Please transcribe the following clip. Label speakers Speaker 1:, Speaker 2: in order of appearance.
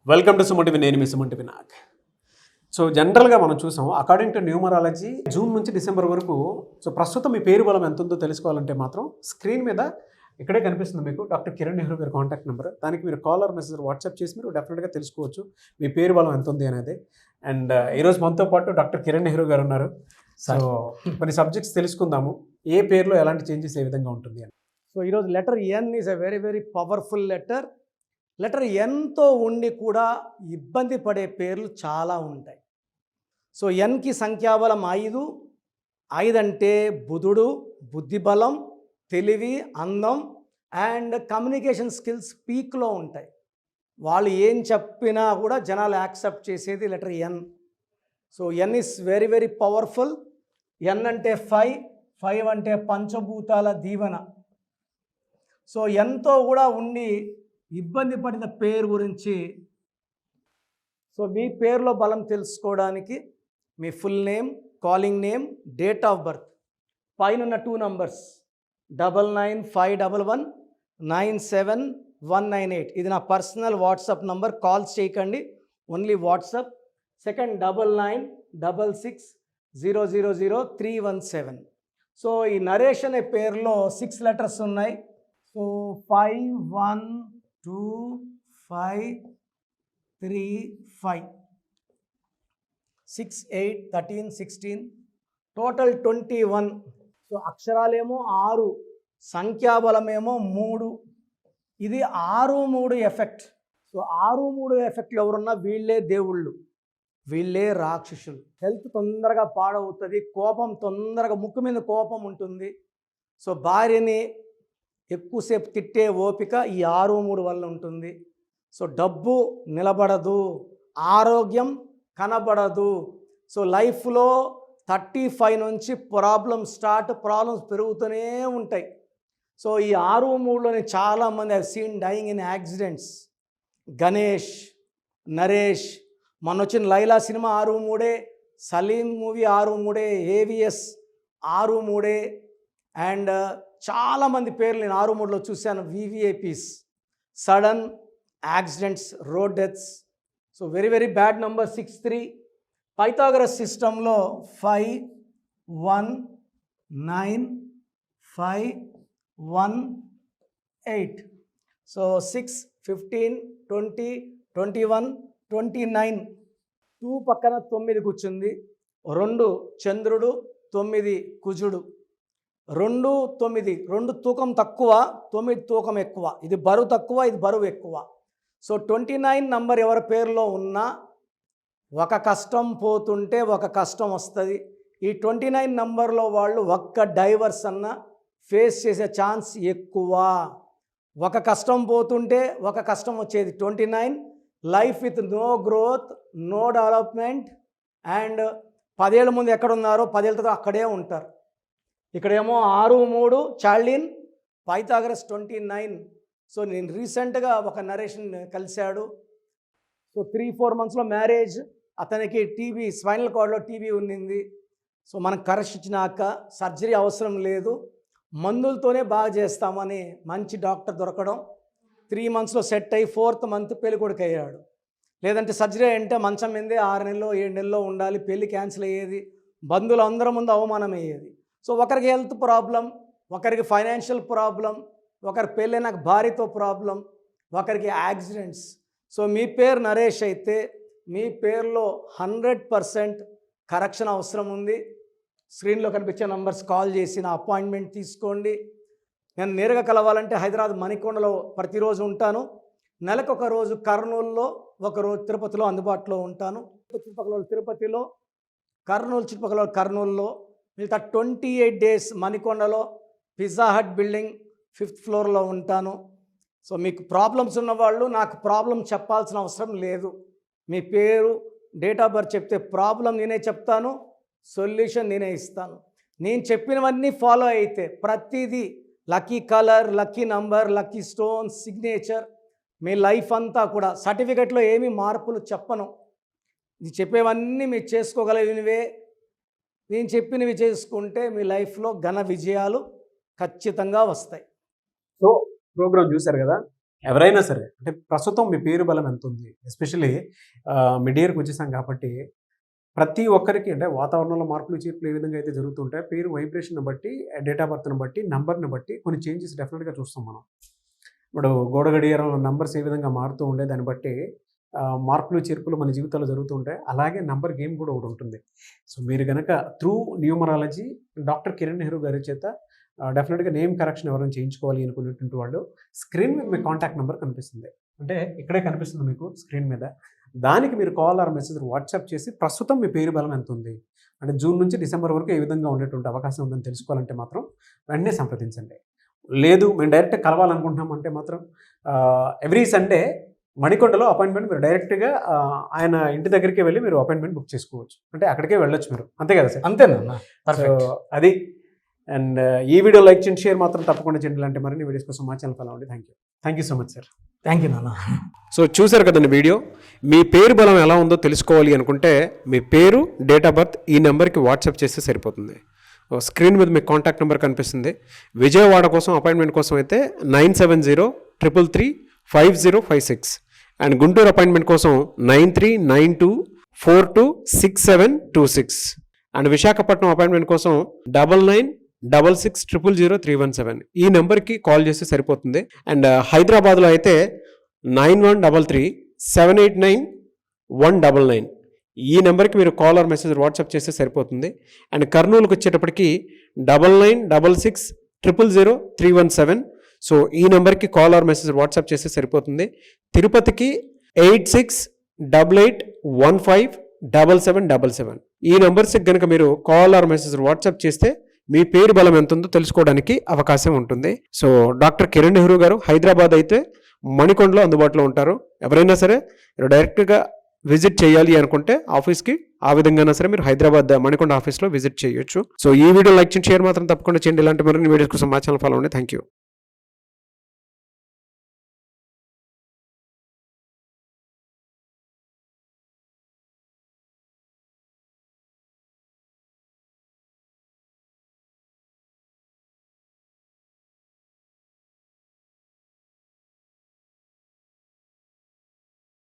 Speaker 1: Welcome to Suman నేను మీ Suman Vinayak. So జనరల్గా మనం చూసాం అకార్డింగ్ టు న్యూమరాలజీ జూన్ నుంచి డిసెంబర్ వరకు సో ప్రస్తుతం మీ పేరు బలం ఎంత ఉందో తెలుసుకోవాలంటే మాత్రం స్క్రీన్ మీద ఇక్కడే కనిపిస్తుంది మీకు డాక్టర్ కిరణ్ నెహ్రూ గారి కాంటాక్ట్ నెంబర్. దానికి మీరు కాలర్ మెసేజ్ వాట్సాప్ చేసి మీరు డెఫినెట్గా తెలుసుకోవచ్చు మీ పేరు బలం ఎంత ఉంది అనేది. అండ్ ఈరోజు మనతో పాటు డాక్టర్ కిరణ్ నెహ్రూ గారు ఉన్నారు. సో కొన్ని సబ్జెక్ట్స్ తెలుసుకుందాము, ఏ పేరులో ఎలాంటి చేంజెస్ ఏ విధంగా ఉంటుంది అని.
Speaker 2: సో ఈరోజు letter N is a very very powerful letter. Letter ఎన్తో ఉండి కూడా ఇబ్బంది పడే పేర్లు చాలా ఉంటాయి. సో ఎన్కి సంఖ్యాబలం 5. 5 అంటే బుధుడు, బుద్ధిబలం, తెలివి, అందం అండ్ కమ్యూనికేషన్ స్కిల్స్ పీక్లో ఉంటాయి. వాళ్ళు ఏం చెప్పినా కూడా జనాలు యాక్సెప్ట్ చేసేది letter N. So N is very very powerful. N అంటే 5. 5 అంటే పంచభూతాల దీవెన. సో ఎంతో కూడా ఉండి ఇబ్బంది పడిన పేరు గురించి, సో మీ పేరులో బలం తెలుసుకోవడానికి మీ full name, calling name, date of birth, పైన 2 నంబర్స్ 995111979198 ఇది నా పర్సనల్ వాట్సాప్ నంబర్. కాల్స్ చేయకండి, ఓన్లీ వాట్సాప్. సెకండ్ 9966000317. సో ఈ నరేష్ అనే పేరులో 6 లెటర్స్ ఉన్నాయి. So 5 1 2 5 3 5 6 8 13 16 total 21. సో అక్షరాలేమో 6, సంఖ్యాబలమేమో 3. ఇది 6-3 ఎఫెక్ట్. సో 6-3 ఎఫెక్ట్లు ఎవరున్నా వీళ్ళే దేవుళ్ళు, వీళ్ళే రాక్షసులు. హెల్త్ తొందరగా పాడవుతుంది, కోపం తొందరగా, ముక్కు మీద కోపం ఉంటుంది. సో భార్యని ఎక్కువసేపు తిట్టే ఓపిక ఈ 6-3 వల్ల ఉంటుంది. సో డబ్బు నిలబడదు, ఆరోగ్యం కనబడదు. సో లైఫ్లో 35 నుంచి ప్రాబ్లమ్స్ పెరుగుతూనే ఉంటాయి. సో ఈ 6-3లోని చాలామంది I seen dying in accidents. Ganesh, Naresh, మొన్న వచ్చిన Laila cinema 6-3, Saleem movie 6-3, AVS 6-3 and చాలామంది పేర్లు నేను 6-3లో చూశాను. VVIPs, sudden accidents, road deaths. So very very bad number 63. Pythagoras సిస్టంలో 5 1 9 5 1 8. సో 6 15 20 21 29. 2 పక్కన 9 కూర్చుంది. 2 చంద్రుడు, 9 కుజుడు. 2 9, 2 తూకం తక్కువ, 9 తూకం ఎక్కువ. ఇది బరువు తక్కువ, ఇది బరువు ఎక్కువ. సో 29 నంబర్ ఎవరి పేరులో ఉన్నా ఒక కష్టం పోతుంటే ఒక కష్టం వస్తుంది. ఈ 29 నంబర్లో వాళ్ళు ఒక్క డైవర్స్ అన్న ఫేస్ చేసే ఛాన్స్ ఎక్కువ. ఒక కష్టం పోతుంటే ఒక కష్టం వచ్చేది. 29 life with no growth, no development and 10 ఏళ్ళ ముందు ఎక్కడ ఉన్నారో 10 ఏళ్ళ తర్వాత అక్కడే ఉంటారు. ఇక్కడేమో 6-3 చార్లిన్, పైథాగరస్ 29. సో నేను రీసెంట్గా ఒక నరేషన్ కలిశాడు. సో 3-4 మంత్స్లో మ్యారేజ్. అతనికి టీబీ, స్పైనల్ కార్డ్లో టీబీ ఉన్నింది. సో మనకు కరెక్ట్ ఇచ్చినాక సర్జరీ అవసరం లేదు, మందులతోనే బాగా చేస్తామని మంచి డాక్టర్ దొరకడం. 3 మంత్స్లో సెట్ అయ్యి 4th మంత్ పెళ్ళికొడుకు అయ్యాడు. లేదంటే సర్జరీ అంటే మంచం మీదే 6 నెలలో 7 నెలలో ఉండాలి, పెళ్ళి క్యాన్సిల్ అయ్యేది, బంధువులు అందరి ముందు అవమానం అయ్యేది. సో ఒకరికి హెల్త్ ప్రాబ్లం, ఒకరికి ఫైనాన్షియల్ ప్రాబ్లం, ఒకరి పెళ్ళైన భార్యతో ప్రాబ్లం, ఒకరికి యాక్సిడెంట్స్. సో మీ పేరు నరేష్ అయితే మీ పేరులో 100% కరెక్షన్ అవసరం ఉంది. స్క్రీన్లో కనిపించే నంబర్స్ కాల్ చేసి నా అపాయింట్మెంట్ తీసుకోండి. నేను నేరుగా కలవాలంటే హైదరాబాద్ మణికొండలో ప్రతిరోజు ఉంటాను. నెలకు ఒక రోజు కర్నూలులో, ఒకరోజు తిరుపతిలో అందుబాటులో ఉంటాను. చుట్టుపక్కల తిరుపతిలో, కర్నూలు చుట్టుపక్కల కర్నూలులో, మిగతా 28 డేస్ మణికొండలో పిజ్జా హట్ బిల్డింగ్ 5th ఫ్లోర్లో ఉంటాను. సో మీకు ప్రాబ్లమ్స్ ఉన్నవాళ్ళు నాకు ప్రాబ్లం చెప్పాల్సిన అవసరం లేదు. మీ పేరు, డేట్ ఆఫ్ బర్త్ చెప్తే ప్రాబ్లం నేనే చెప్తాను, సొల్యూషన్ నేనే ఇస్తాను. నేను చెప్పినవన్నీ ఫాలో అయితే ప్రతిదీ lucky colour, lucky number, lucky stone, signature, మీ లైఫ్ అంతా కూడా. సర్టిఫికెట్లో ఏమీ మార్పులు చెప్పను. ఇది చెప్పేవన్నీ మీరు చేసుకోగలిగినవే. నేను చెప్పినవి చేసుకుంటే మీ లైఫ్లో ఘన విజయాలు ఖచ్చితంగా వస్తాయి.
Speaker 1: సో ప్రోగ్రామ్ చూశారు కదా, ఎవరైనా సరే అంటే ప్రస్తుతం మీ పేరు బలం ఎంత ఉంది, ఎస్పెషల్లీ మిడ్ ఇయర్కి వచ్చేసాం కాబట్టి ప్రతి ఒక్కరికి అంటే వాతావరణంలో మార్పులు చేర్పులు ఏ విధంగా అయితే జరుగుతుంటాయి, పేరు వైబ్రేషన్ బట్టి, డేట్ ఆఫ్ బర్త్ని బట్టి, నంబర్ని బట్టి కొన్ని చేంజెస్ డెఫినెట్గా చూస్తాం మనం. ఇప్పుడు గోడ గడియారంలో నంబర్స్ ఏ విధంగా మారుతూ ఉండే దాన్ని బట్టి మార్పులు చేర్పులు మన జీవితాల్లో జరుగుతూ ఉంటాయి. అలాగే నంబర్ గేమ్ కూడా ఒకటి ఉంటుంది. సో మీరు కనుక through numerology doctor Kiran Nehru గారి చేత డెఫినెట్గా నేమ్ కరెక్షన్ ఎవరైనా చేయించుకోవాలి అనుకునేటువంటి వాళ్ళు స్క్రీన్ మీద మీ కాంటాక్ట్ నెంబర్ కనిపిస్తుంది, అంటే ఇక్కడే కనిపిస్తుంది మీకు స్క్రీన్ మీద. దానికి మీరు కాల్ ఆర్ మెసేజ్ వాట్సాప్ చేసి ప్రస్తుతం మీ పేరు బలం ఎంత ఉంది, అంటే జూన్ నుంచి డిసెంబర్ వరకు ఏ విధంగా ఉండేటువంటి అవకాశం ఉందని తెలుసుకోవాలంటే మాత్రం వెంటనే సంప్రదించండి. లేదు మేము డైరెక్ట్ కలవాలనుకుంటున్నాం అంటే మాత్రం ఎవ్రీ సండే మణికొండలో అపాయింట్మెంట్ మీరు డైరెక్ట్గా ఆయన ఇంటి దగ్గరికి వెళ్ళి మీరు అపాయింట్మెంట్ బుక్ చేసుకోవచ్చు, అంటే అక్కడికే వెళ్ళొచ్చు మీరు, అంతే కదా సార్?
Speaker 2: అంతేనా?
Speaker 1: సో అది. అండ్ ఈ వీడియో లైక్ చేయండి, షేర్ మాత్రం తప్పకుండా చేయండి. అంటే మరిన్ని వీడియోస్ కోసం మా ఛానల్ ఫాలో అవ్వండి. Thank you so much sir.
Speaker 2: Thank you నాన్న.
Speaker 1: సో చూసారు కదండి వీడియో. మీ పేరు బలం ఎలా ఉందో తెలుసుకోవాలి అనుకుంటే మీ పేరు, డేట్ ఆఫ్ బర్త్ ఈ నెంబర్కి వాట్సాప్ చేస్తే సరిపోతుంది. స్క్రీన్ మీద మీకు కాంటాక్ట్ నెంబర్ కనిపిస్తుంది. విజయవాడ కోసం అపాయింట్మెంట్ కోసం అయితే 9703335056 అండ్ గుంటూరు అపాయింట్మెంట్ కోసం 9392426726 అండ్ విశాఖపట్నం అపాయింట్మెంట్ కోసం 9966600317 ఈ నెంబర్కి కాల్ చేస్తే సరిపోతుంది. అండ్ హైదరాబాద్లో అయితే 9133789199 ఈ నెంబర్కి మీరు కాల్ ఆర్ మెసేజ్ వాట్సాప్ చేస్తే సరిపోతుంది. అండ్ కర్నూలుకి వచ్చేటప్పటికి 9966000317 సో ఈ నెంబర్కి కాల్ ఆర్ మెసేజ్ వాట్సాప్ చేస్తే సరిపోతుంది. తిరుపతికి 8688157777 ఈ నెంబర్స్కి కనుక మీరు కాల్ ఆర్ మెసేజ్ వాట్సాప్ చేస్తే మీ పేరు బలం ఎంత ఉందో తెలుసుకోవడానికి అవకాశం ఉంటుంది. సో డాక్టర్ కిరణ్ నెహ్రూ గారు హైదరాబాద్ అయితే మణికొండలో అందుబాటులో ఉంటారు. ఎవరైనా సరే డైరెక్ట్గా విజిట్ చేయాలి అనుకుంటే ఆఫీస్కి ఆ విధంగా సరే మీరు హైదరాబాద్ మణికొండ ఆఫీస్లో విజిట్ చేయొచ్చు. సో ఈ వీడియో లైక్ చేయండి, షేర్ మాత్రం తప్పకుండా చేయండి. ఇలాంటి మరిన్ని వీడియోస్ కోసం మా ఛానల్ ఫాలో అవ్వండి. Thank you.